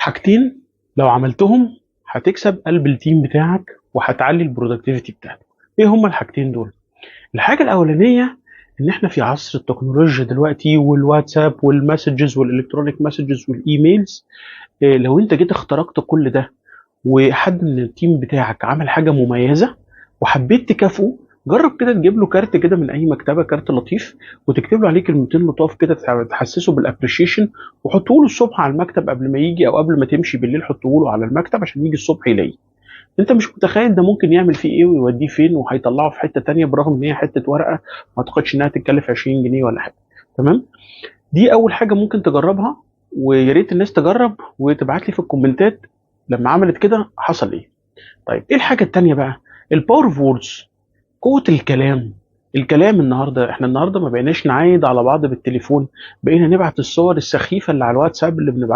حاجتين لو عملتهم هتكسب قلب التيم بتاعك وهتعلي البرودكتيفيتي بتاعتك. ايه هما الحاجتين دول؟ الحاجه الاولانيه ان احنا في عصر التكنولوجيا دلوقتي، والواتساب والمسجز والالكترونيك مسجز والايميلز. لو انت جيت اخترقت كل ده وحد من التيم بتاعك عمل حاجه مميزه وحبيت تكافئه، جرب كده تجيب له كارت كده من اي مكتبه، كارت لطيف، وتكتب له عليه كلمتين لطاف كده تحسسه بالابريشيشن، وحطه له الصبح على المكتب قبل ما يجي، او قبل ما تمشي بالليل حطه له على المكتب عشان يجي الصبح يلاقيه. انت مش متخيل ده ممكن يعمل فيه ايه ويوديه فين، وهيطلعه في حته تانية برغم ان هي حته ورقه ما اعتقدش انها تتكلف 20 جنيه ولا حاجه. تمام. دي اول حاجه ممكن تجربها، ويا ريت الناس تجرب وتبعت لي في الكومنتات لما عملت كده حصل ايه. طيب ايه الحاجه التانية بقى؟ الباور اوف ووردز، قوه الكلام. الكلام النهارده، احنا النهارده ما بقيناش نعايد على بعض بالتليفون، بقينا نبعت الصور السخيفه اللي على الواتساب اللي بنبعتها